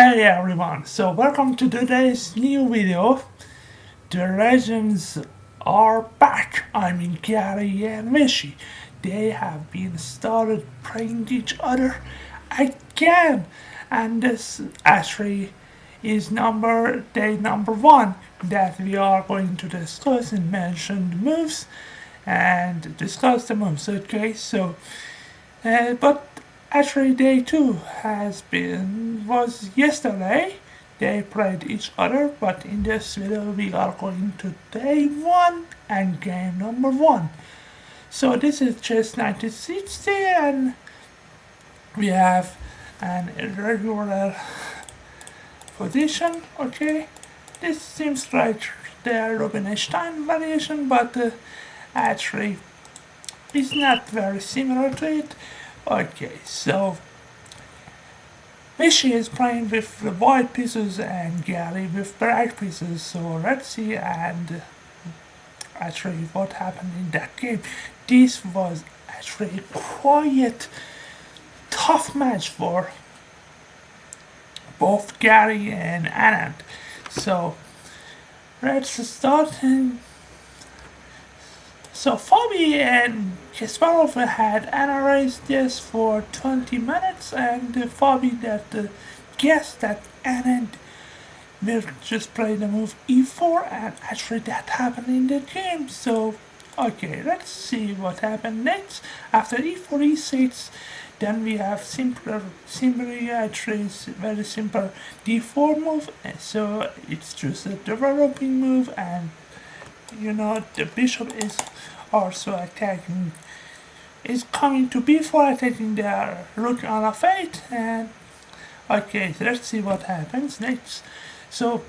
Hey everyone, so welcome to today's new video. The legends are back. I mean Garry and Vishy. They have been started playing each other again. And this actually is day number one that we are going to discuss and mention the moves and discuss the moves. Okay, so but actually, day two was yesterday. They played each other, but in this video we are going to day one and game number one. So this is chess 1960, and we have an irregular position. Okay, this seems like the Rubinstein variation, but actually it's not very similar to it. Okay, so Vishy is playing with the white pieces and Garry with black pieces. So let's see and actually what happened in that game. This was actually a quite tough match for both Garry and Anand. So let's start. So Fabi and Kasparov had analyzed this for 20 minutes, and Fabi guessed that Anand will just play the move e4, and actually that happened in the game. So okay, let's see what happened next. After e4, e6, then we have simply actually very simple d4 move. So it's just a developing move, and you know the bishop is also attacking, is coming to b4, attacking the rook on f8. And okay, so let's see what happens next. So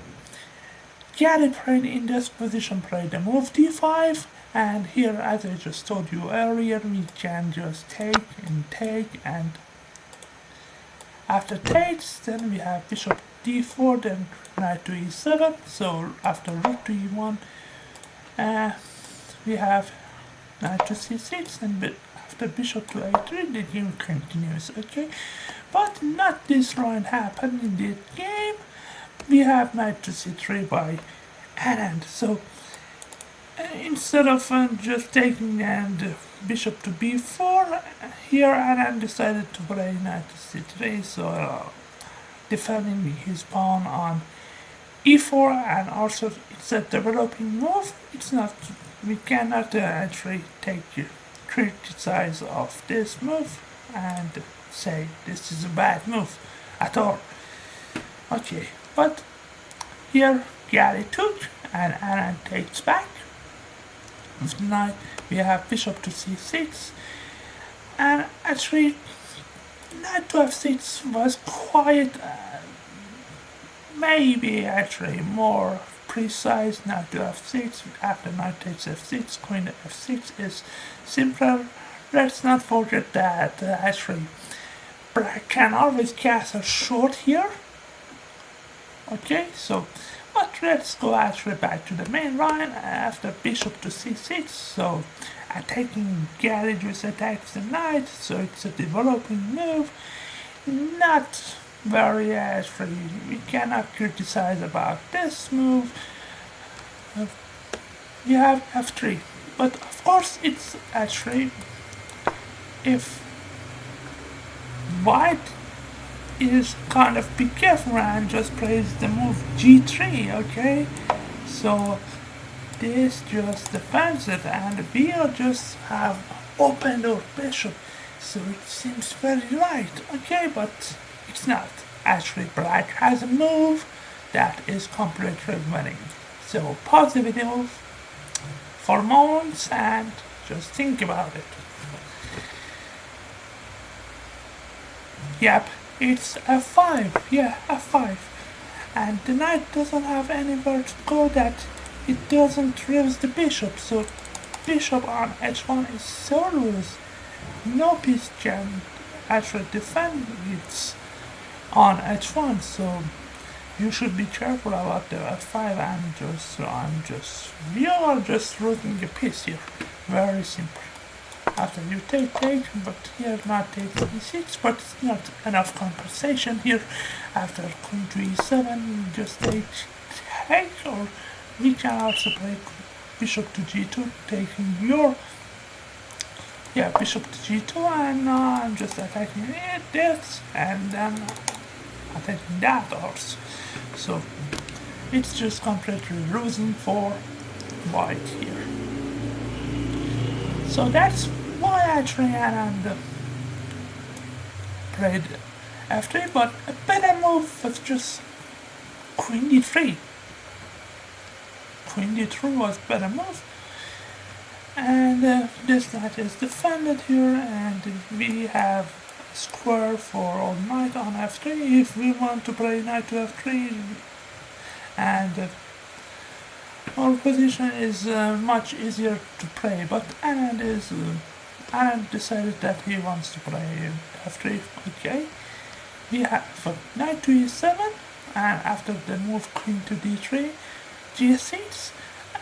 Garry played in this position, played the move d5, and here, as I just told you earlier, we can just take, and after takes, then we have bishop d4, then knight to e7. So after rook to e1, we have knight to c6, and after bishop to a3, the game continues. Okay, but not this line happened in this game. We have knight to c3 by Anand. So instead of just taking and bishop to b4, here Anand decided to play knight to c3, so defending his pawn on e4, and also it's a developing move. We cannot actually criticize of this move and say this is a bad move at all. Okay, but here Garry took and Anand takes back. With the knight, we have bishop to c6, and actually knight to f6 was quite maybe actually more precise. Knight to f6, after knight takes f6, queen to f6 is simpler. Let's not forget that actually black can always castle short here. Okay, so but let's go actually back to the main line after bishop to c6. So attacking Garry just attacks the knight, so it's a developing move. Not very actually, we cannot criticize about this move. We have f3, but of course it's actually, if white is kind of be careful and just plays the move g3, okay, so this just defends it, and we'll just have opened our bishop, so it seems very light, okay, but it's not. Actually black has a move that is completely winning. So pause the video for moments and just think about it. Yep, it's f5, yeah, f5. And the knight doesn't have anywhere to go, that it doesn't raise the bishop, so bishop on h1 is so loose. No piece can actually defend it on h1, so you should be careful about the f5, and we are just losing a piece here. Very simple. After you take, but here knight takes e6, but it's not enough compensation here. After queen to e7, just take, or we can also play bishop to g2, taking your, bishop to g2, and I'm just attacking this, and then attacking that also. So it's just completely losing for white here. So that's why actually Anand played f3, but a better move was just queen d3. Queen d3 was better move, and this knight is defended here, and we have a square for all knight on f3 if we want to play knight to f3, and our position is much easier to play, but Anand decided that he wants to play f3. Okay, we have knight to e7, and after the move queen to d3, g6,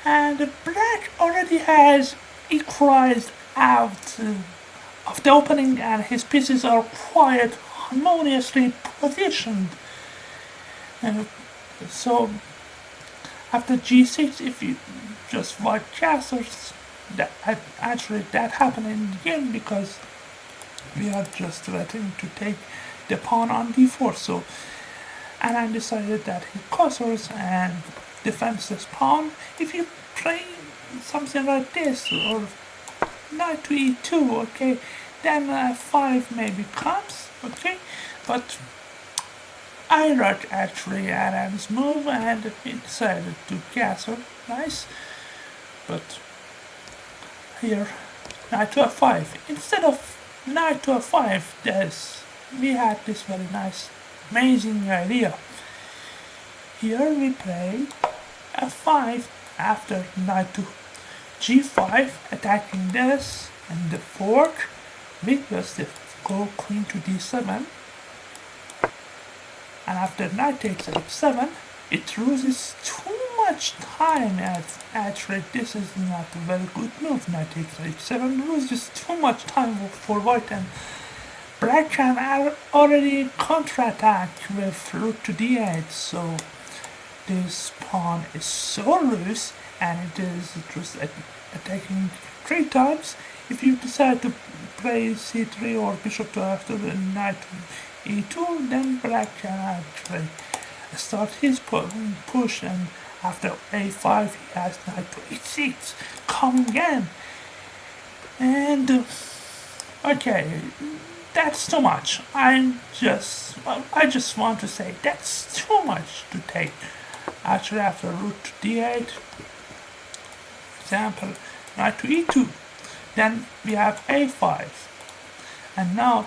and black already has equalized out of the opening, and his pieces are quite harmoniously positioned. So after g6, if you just white castles, that happened in the game because we are just threatening to take the pawn on d4. So Anand decided that he castles and defends this pawn. If you play something like this, or knight to e2, okay, then f5 maybe comes, okay, but I like actually Anand's move, and he decided to castle. Nice. But here, knight to f5. Instead of knight to f5, we had this very nice, amazing idea. Here we play f5 after knight to g5, attacking this, and the fourth, we just go queen to d7. And after knight takes h7, it loses too much time, as actually this is not a very good move. Knight takes h7 loses too much time for white, and black can already counterattack with rook to d8, so this pawn is so loose, and it is just attacking 3 times. If you decide to play c3 or bishop to after the knight e2, then black can actually start his push, and after a5 he has knight to e6 coming in, and okay, that's too much. I just want to say that's too much to take. Actually, after rook to d8, example, knight to e2, then we have a5, and now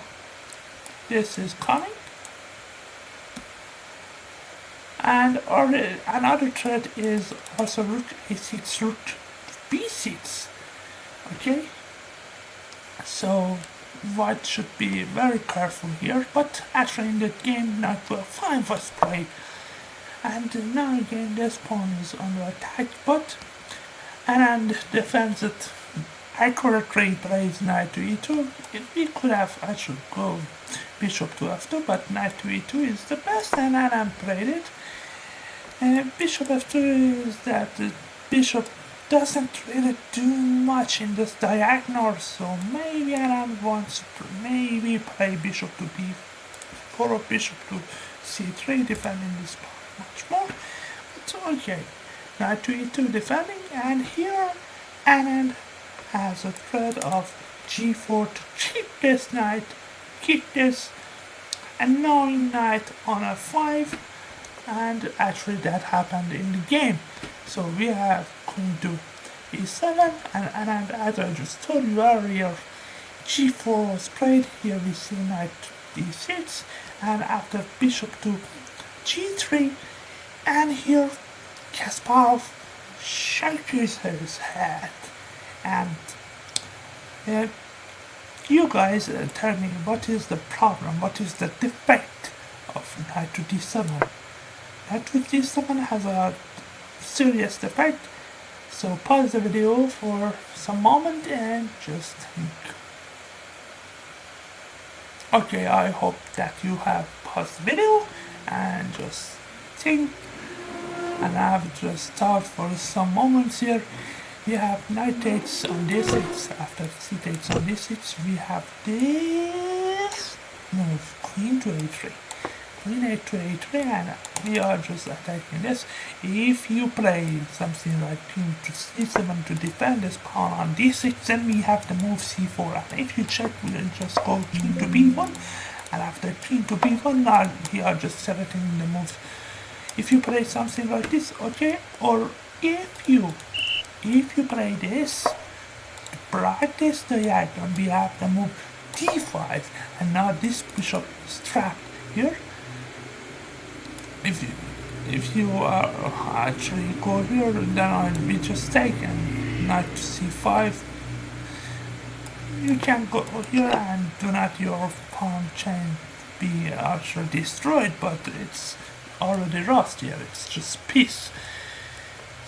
this is coming, and another threat is also rook a6, rook b6. Okay, so white should be very careful here, but actually in the game knight to f5 was played, and now again this pawn is under attack, but Anand defends it accurately, plays knight to e2. We could have actually go bishop to f2, but knight to e2 is the best, and Anand played it. Bishop f2 is that the bishop doesn't really do much in this diagonal, so maybe Anand wants to maybe play bishop to b4 or bishop to c3, defending this pawn much more. But okay, knight to e2 defending, and here Anand has a threat of g4 to keep this knight, keep this, and now knight on f5, and actually that happened in the game. So we have queen to e7, and as I just told you earlier, g4 was played. Here we see knight d6, and after bishop to g3, and here Kasparov shakes his head, and you guys tell me what is the problem, what is the defect of knight to d7. Knight to d7 has a serious defect, so pause the video for some moment and just think. Okay, I hope that you have paused the video and just think, and I have just thought for some moments here. We have knight takes on d6. After c takes on d6, we have this move, queen to a3. Queen a to a3, and we are just attacking this. If you play something like king to c7 to defend this pawn on d6, then we have the move c4. And if you check, we'll just go king to b1, and after king to b1, now we are just selecting the moves. If you play something like this, okay, or if you play this, to practice the diagonal, we have the move d5, and now this bishop is trapped here. If you actually go here, then we just take and knight to c5. You can go here and do not your pawn chain be actually destroyed, but it's already lost here. It's just peace.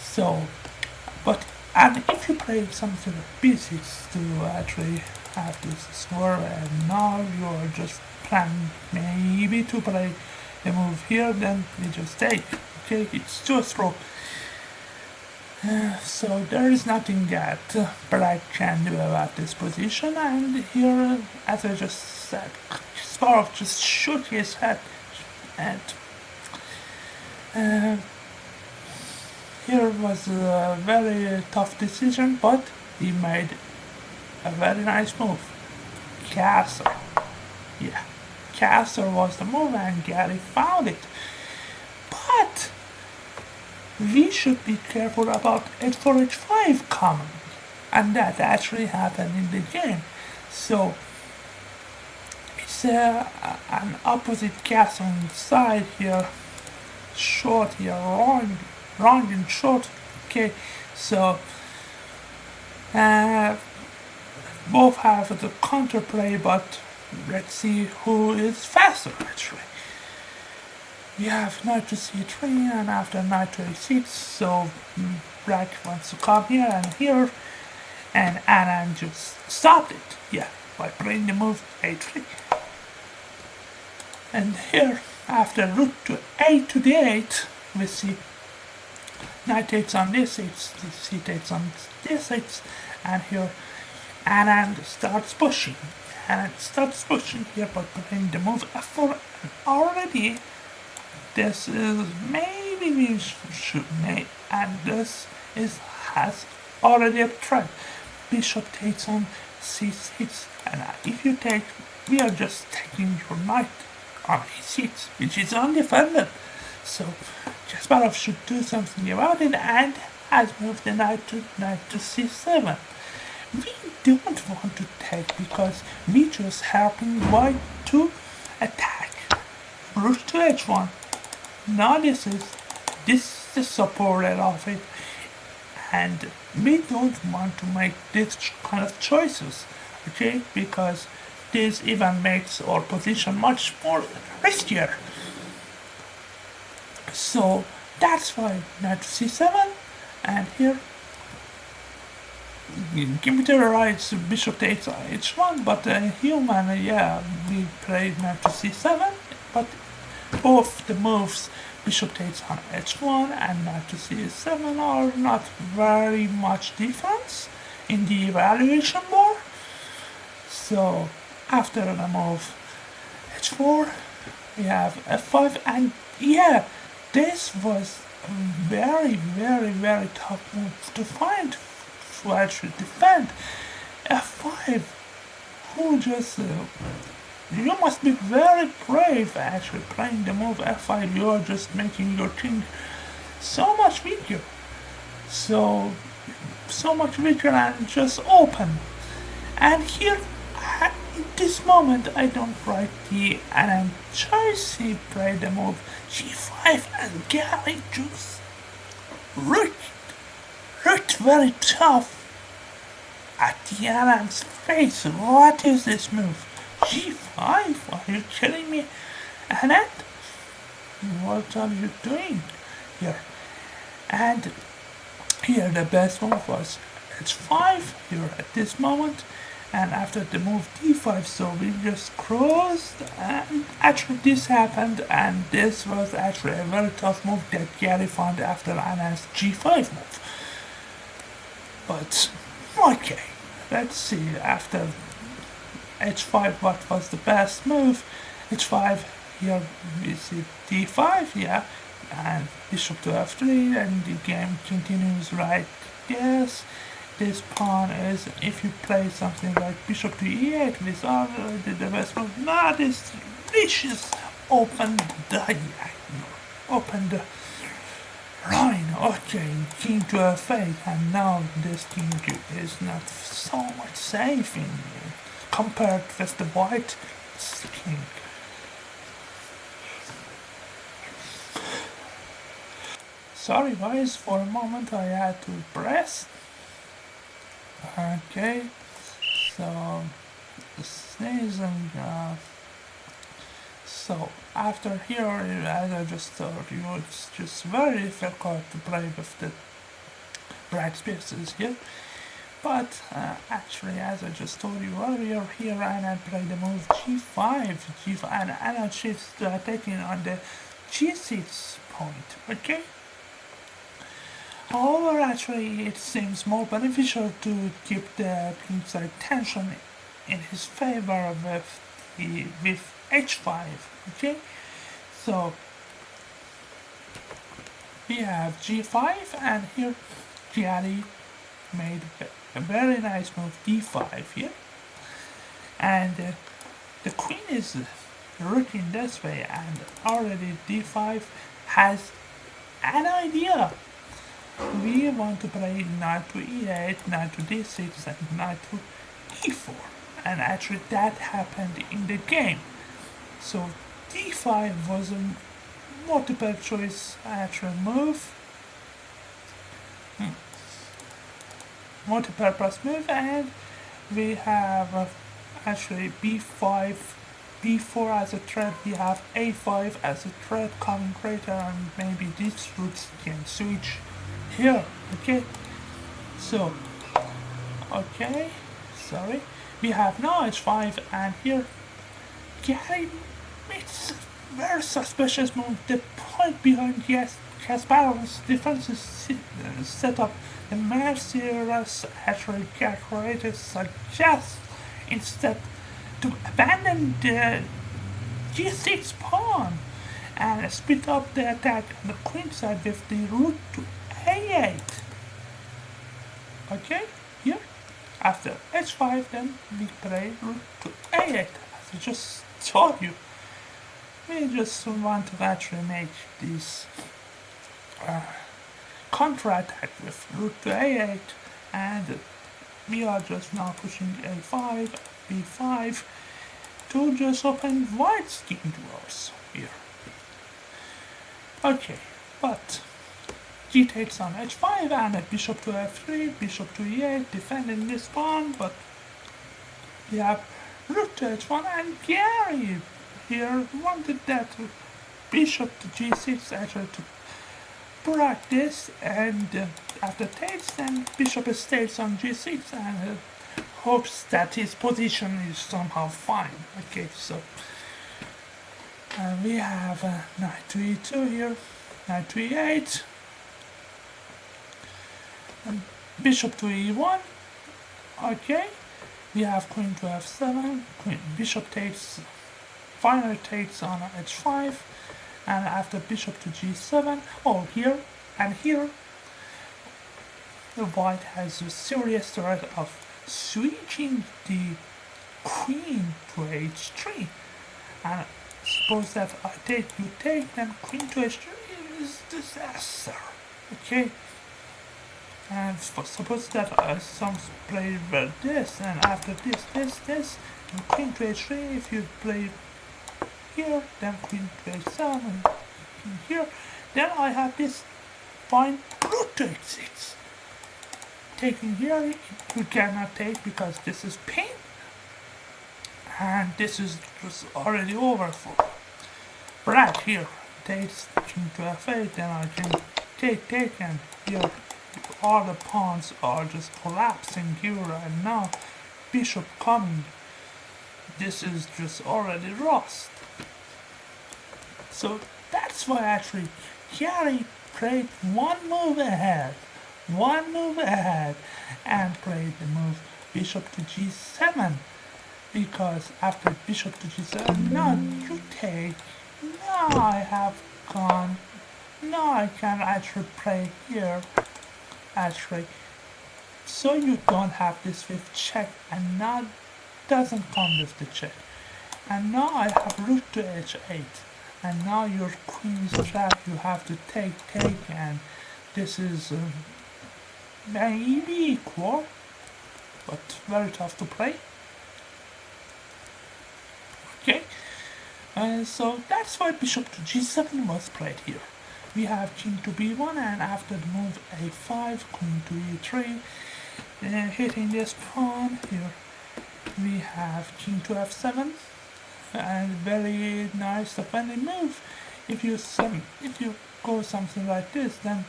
So, and if you play something like b6 to actually have this score, and now you're just planning maybe to play a move here, then we just take. Okay, it's too slow. So there is nothing that black can do about this position, and here, as I just said, Kasparov just shook his head, and here was a very tough decision, but he made a very nice move. Castle. Yeah, castle was the move, and Garry found it. But we should be careful about h4 h5 coming, and that actually happened in the game. So it's an opposite castle side here, short here, wrong and short. Okay, so both have the counterplay, but let's see who is faster actually. We have knight to c3, and after knight to a6, so black wants to come here and here, and Anand just stopped it, yeah, by playing the move a3. And here, after rook to a to d8, we see knight takes on d6, c takes on d6, and here Anand starts pushing. Anand starts pushing here by playing the move f4, and already this is maybe we should make, and this has already a threat. Bishop takes on c6, and if you take, we are just taking your knight on e6, which is undefended. So Kasparov should do something about it, and has moved the knight to c7. We don't want to take because we just helping white to attack. Rook to h1. Now this is the supported of it, and we don't want to make this kind of choices, okay, because this even makes our position much more riskier. So that's why knight to c7, and here give me the rights, bishop takes h1, but human, yeah, we played knight to c7, but both the moves, bishop takes on h1 and knight to c7, are not very much difference in the evaluation bar. So after the move h4, we have f5, and yeah, this was a very, very, very tough move to find, to actually defend. f5, who just you must be very brave actually playing the move f5. You are just making your king so much weaker, so much weaker and just open. And here in this moment I don't write the Anand choice. He played the move g5, and Garry just looked very tough at the Anand's face. What is this move? g5? Are you kidding me, Anand? What are you doing here? And here the best move was h5 here at this moment, and after the move d5, so we just crossed, and actually this happened, and this was actually a very tough move that Garry found after Anand's g5 move. But okay, let's see after h5 what was the best move. h5, here we see d5, yeah, and bishop to f3, and the game continues right. Yes, this pawn is, if you play something like bishop to e8 with already the best move, now this vicious open the line. Okay, king to f8, and now this king is not so much safe in compared with the white king. Sorry guys, for a moment I had to press. Okay, so sneezing. So after here, as I just told you, it's just very difficult to play with the bright spaces here. But actually, as I just told you earlier, here Anand played the move g5, and Anand shifts taking on the g6 point. Okay. However, actually, it seems more beneficial to keep the kingside tension in his favor with h5. Okay, so we have g5, and here Garry made a very nice move d5 here, and the queen is looking this way, and already d5 has an idea. We want to play knight to e8, knight to d6, and knight to e4, and actually that happened in the game. So d5 was a multiple choice actual move, multi-purpose move, and we have actually b5, b4 as a threat, we have a5 as a threat coming later, and maybe these roots can switch here. Okay, so okay, sorry, we have now h5, and here Garry makes a very suspicious move. The point behind Kasparov's defensive setup, the merciless actually calculated, suggests instead to abandon the g6 pawn and split up the attack on the queen side with the rook to a8. Okay, here after h5, then we play rook to a8. As I just told you, we just want to actually make this counter-attack with rook to a8, and we are just now pushing a5, b5 to just open white's king drawers here. Okay, but g takes on h5, and a bishop to f3, bishop to e8, defending this pawn, but we have rook to h1, and Garry here wanted that bishop to g6 actually to practice, and after takes, then bishop stays on g6, and hopes that his position is somehow fine. Okay, so we have knight to e2 here, knight to e8, and bishop to e1. Okay, we have queen to f7, bishop takes, finally takes on h5, and after bishop to g7, here and here, the white has a serious threat of switching the queen to h3, and suppose that I take, you take, then queen to h3 is disaster. Okay, and suppose that some play well this, and after this, and queen to h3, if you play here, then queen to h7, and here, then I have this fine rook to h6. Taking here, you cannot take because this is pin, and this is just already over for black. Here takes king to f8, then I can take, and here all the pawns are just collapsing here, and now bishop coming. This is just already lost. So that's why actually Garry played one move ahead, and played the move bishop to g7, because after bishop to g7, now you take, now I have gone, now I can actually play here, actually, so you don't have this with check, and now doesn't come with the check, and now I have rook to h8, and now your queen is trapped, you have to take, and this is maybe equal, but very tough to play. Okay, so that's why bishop to g7 was played here. We have king to b1, and after the move a5, queen to e3, hitting this pawn here. We have king to f7, and very nice defending move. If you go something like this, then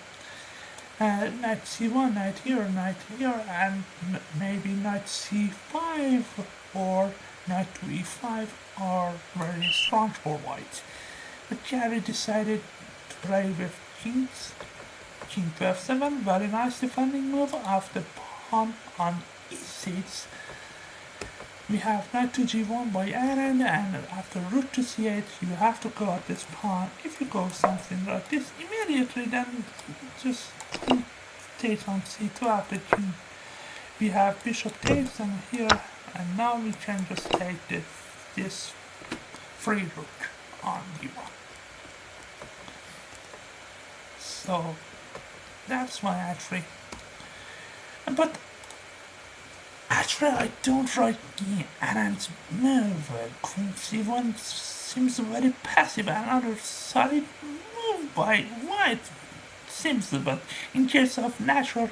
knight c1, knight here, and maybe knight c5 or knight to e5 are very strong for white. But Garry decided to play with kings. King to f7, very nice defending move. After pawn on e6, we have knight to g1 by Anand, and after rook to c8, you have to guard this pawn. If you go something like this, immediately then just takes on c2 after king. We have bishop takes and here, and now we can just take this free rook on d1. So that's why actually, but actually I don't like Anand's move. Queen c1 seems very passive. Another solid move by white seems, but in case of natural,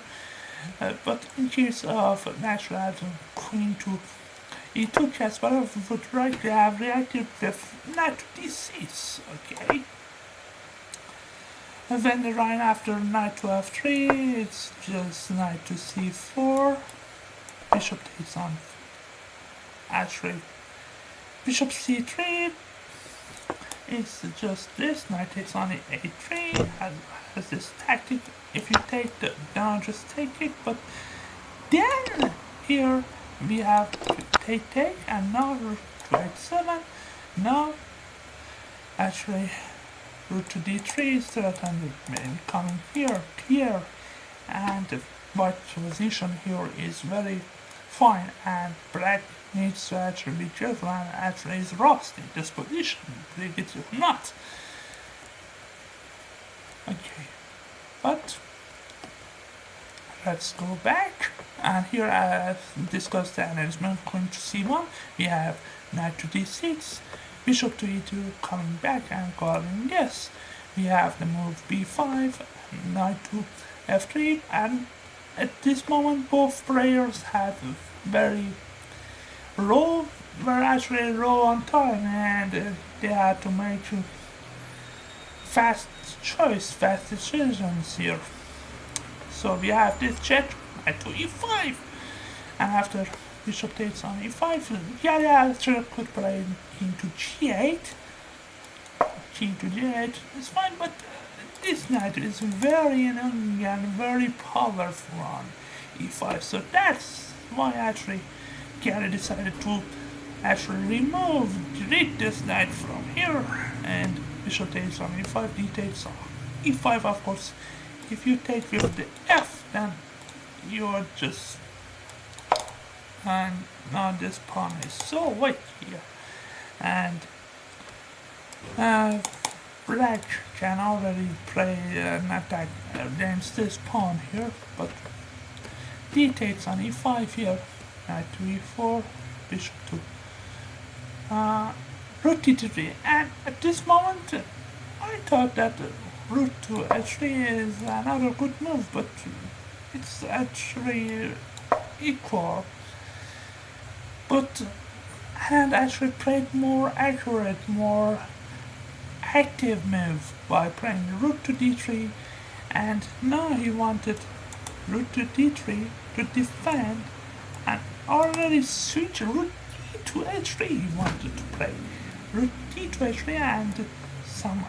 queen to e2, Kasparov would likely have reacted with knight to d6. Okay. And then the line after knight to f3, it's just knight to c4. Bishop takes on actually bishop c3. It's just this, knight takes on a3, has this tactic. If you take the down, just take it, but then here we have take, and now rook to h7. Now actually rook to d3 is threatened, coming here, and the white position here is very fine, and black needs to actually be careful, and actually is lost in this position, believe it or not. Okay, but let's go back, and here I discussed the management. Queen to c1, we have knight to d6, bishop to e2 coming back and guarding this. We have the move b5, knight to f3, and at this moment both players have very low, were actually low on time, and they had to make fast decisions here. So we have this check at to e5, and after bishop takes on e5, Garry actually could play king to g8. King to g8 is fine, but this knight is very young and very powerful on e5, so that's why actually Garry decided to actually delete this knight from here, and bishop takes on e5, d takes on e5. Of course, if you take with the f, then you are just, and now this pawn is so weak here, and black can already play an attack against this pawn here, but d takes on e5 here, knight to e4, bishop to rook to d3, and at this moment I thought that rook to h3 is another good move, but it's actually equal. But Anand actually played more accurate, more active move by playing rook to d3, and now he wanted rook to d3 to defend, and already switched rook d to h3. He wanted to play rook d to h3, and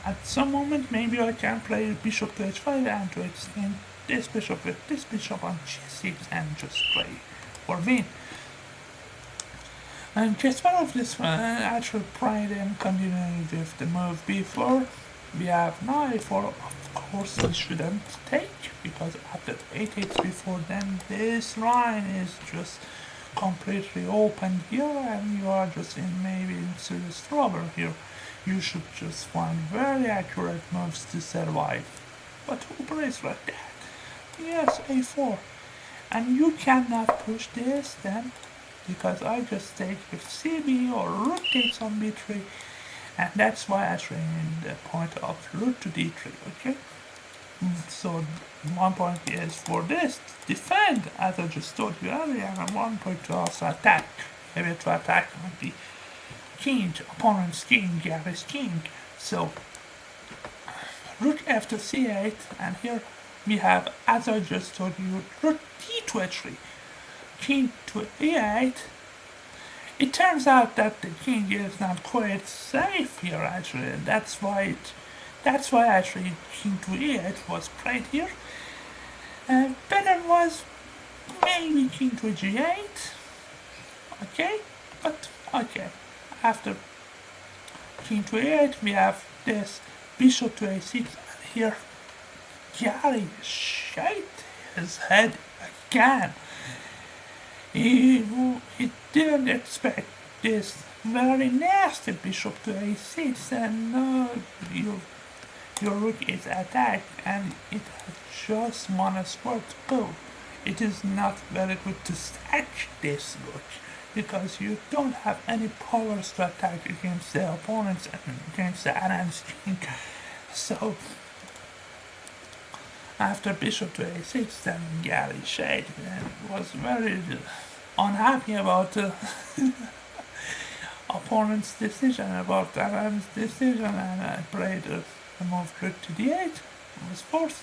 at some moment maybe I can play bishop to h5 and to extend this bishop with this bishop on g6 and just play or win. And Kasparov this one actually played and continuing with the move b4. We have now a4, of course we shouldn't take, because after 8 hits before then this line is just completely open here and you are just maybe in serious trouble here. You should just find very accurate moves to survive. But who plays like that? Yes, a4. And you cannot push this then, because I just take with cb or rook takes on b3, and that's why I train the point of rook to d3, okay? So 1 point is for this, defend, as I just told you earlier, and 1 point to also attack, maybe to attack on the king, opponent's king, Garry's king. So rook f to c8, and here we have, as I just told you, rook d to h3, king to e8. It turns out that the king is not quite safe here actually. That's why actually king to e8 was played here. Better was maybe king to g8. Okay, but okay. After king to e8 we have this bishop to a6, and here Garry shaked his head again. He didn't expect this very nasty bishop to a6, and your rook is attacked and it has just one square to go. It is not very good to stack this rook, because you don't have any powers to attack against the opponents and against the Anand's king. So after bishop to a6, then Garry shaked and was very unhappy about the opponent's decision, about Anand's decision, and played the move rook to d8. Was forced.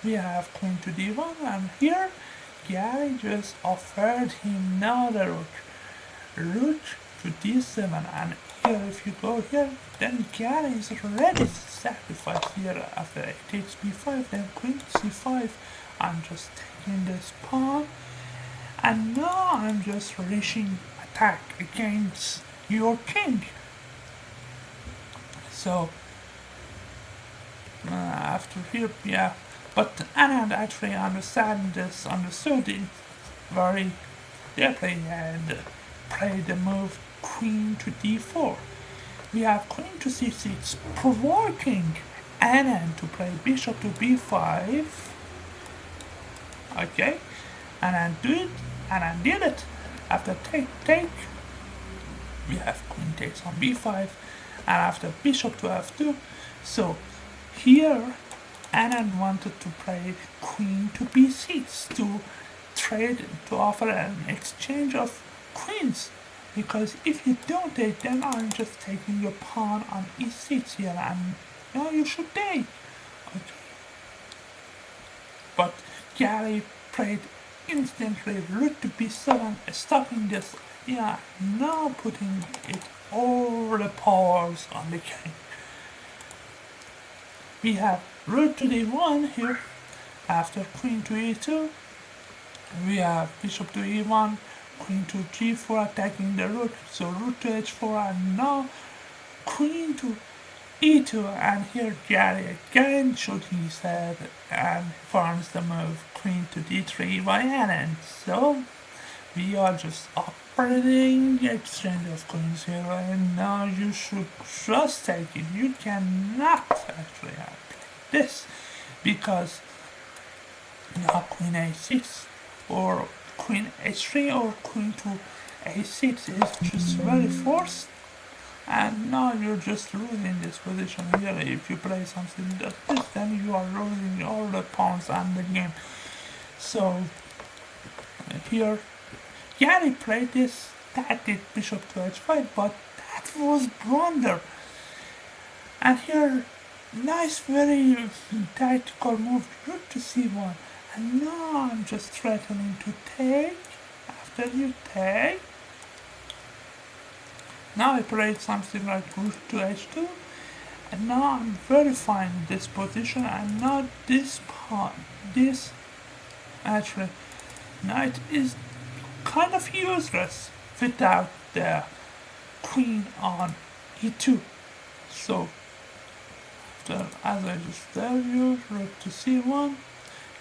We have queen to d1, and here Garry just offered him another rook to d7, and here if you go here, then Garry is ready to sacrifice here after it takes b5, then queen c5. I'm just taking this pawn, and now I'm just reaching attack against your king. So after here, yeah, but Anand actually understood it very deeply and played the move queen to d4. We have queen to c6, provoking Anand to play bishop to b5. Okay, Anand did it. After take, we have queen takes on b5, and after bishop to f2. So here Anand wanted to play queen to b6 to trade, to offer an exchange of queens, because if you don't take, then I'm just taking your pawn on e6 here, and now you should take. Okay. But Garry played instantly rook to b7, stopping this idea, now putting it all the powers on the king. We have rook to d1 here. After queen to e2, we have bishop to e1, queen to g4 attacking the rook, so rook to h4, and now queen to e2, and here Garry again should his head and forms the move queen to d3 by Anand. So we are just operating exchange of queens here, and now you should just take it. You cannot actually play this, because now queen a6 or queen h3 or queen to a6 is just very forced, and now you're just losing this position here. If you play something like this, then you are losing all the pawns on the game. So here Garry played this tactic bishop to h5, but that was blunder. And here nice very tactical move rook to c1, and now I'm just threatening to take. after you take, now I played something like rook to h2, and now I'm verifying this position, and now this pawn, this actually knight is kind of useless without the queen on e2. So as I just tell you, rook to c1,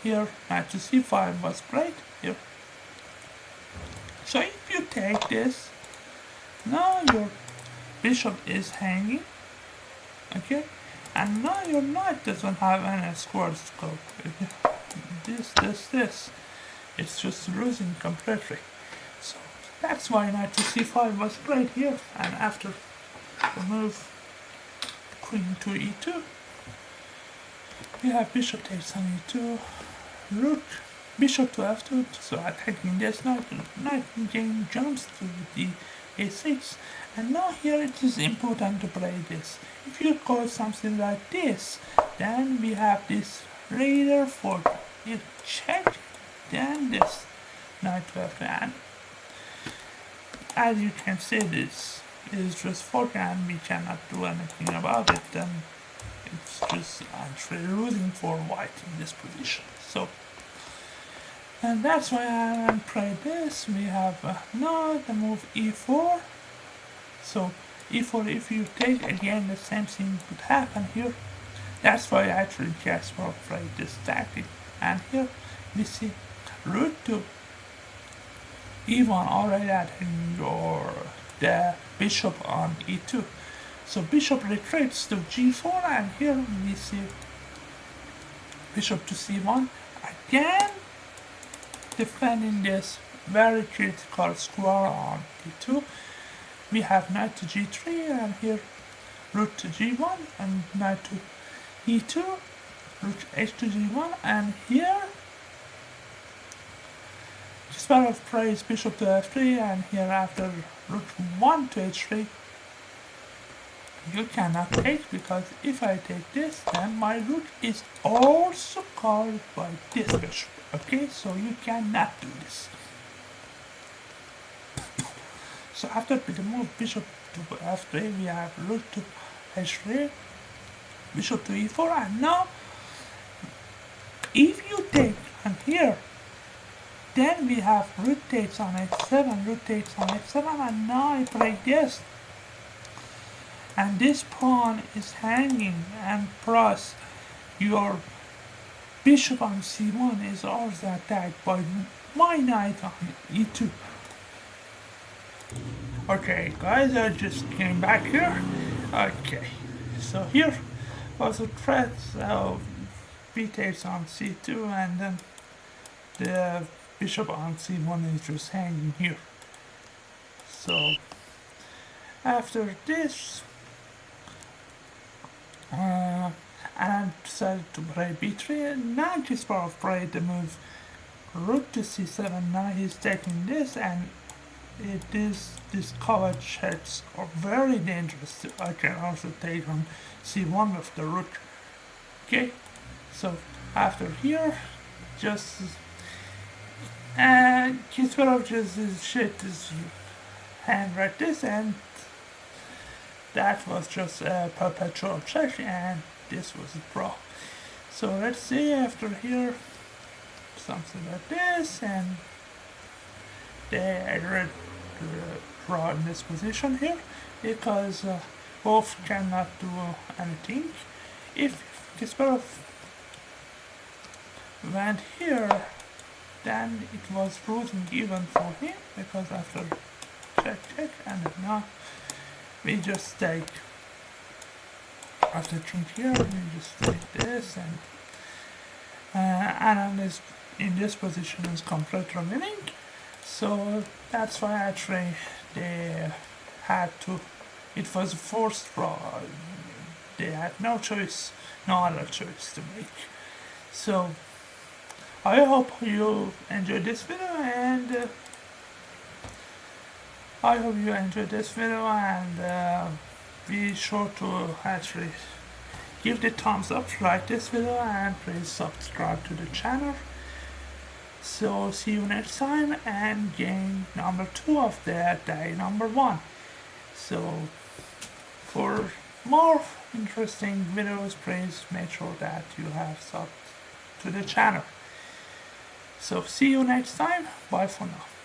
here knight to c5 was played here. So if you take this, now your bishop is hanging, okay, and now your knight doesn't have any square scope. This, it's just losing completely. So that's why knight to c5 was played here, and after the move queen to e2, we have bishop takes on e2, rook, bishop to f2, so attacking this knight, knight again jumps to the a6, and now here it is important to play this. If you go something like this, then we have this raider for you check, then this knight to f2, and as you can see, this is just fork and we cannot do anything about it, then it's just actually losing for white in this position. So, and that's why I play this. We have now the move e4. So e4, if you take again, the same thing would happen here. That's why actually Kasparov played this tactic. And here we see rook to e1 already attacking or the bishop on e2. So bishop retreats to g4, and here we see bishop to c1 again, defending this very critical square on d2. We have knight to g3, and here rook to g1 and knight to e2, rook h to g1, and here Kasparov plays bishop to f3, and here after rook 1 to h3, you cannot take, because if I take this, then my rook is also covered by this bishop. Okay, so you cannot do this. So after the move bishop to f3, we have rook to h3, bishop to e4, and now if you take on here, then we have rook takes on h7, rook takes on f7, and now I play this. And this pawn is hanging, and plus your bishop on c1 is also attacked by my knight on e2. Okay guys, I just came back here. Okay, so here was a threat, so b takes on c2, and then the bishop on c1 is just hanging here. So after this, Anand decided to play b3, and now Kasparov played the move rook to c7. Now he's taking this, and these covered checks are very dangerous. I can also take on c1 with the rook. Okay, so after here, just Kasparov just shit his hand like this, and that was just a perpetual check, and this was a draw. So let's see after here, something like this, and they read draw in this position here, because both cannot do anything. If Kasparov went here, then it was losing even for him, because after check, and now we just take, after king here, we just take this, and Anand is in this position is completely winning. So that's why actually they had to, it was a forced draw. They had no choice, no other choice to make. So I hope you enjoyed this video, and be sure to actually give the thumbs up, like this video, and please subscribe to the channel. So see you next time and game number 2 of the day number 1. So for more interesting videos, please make sure that you have subbed to the channel. So see you next time. Bye for now.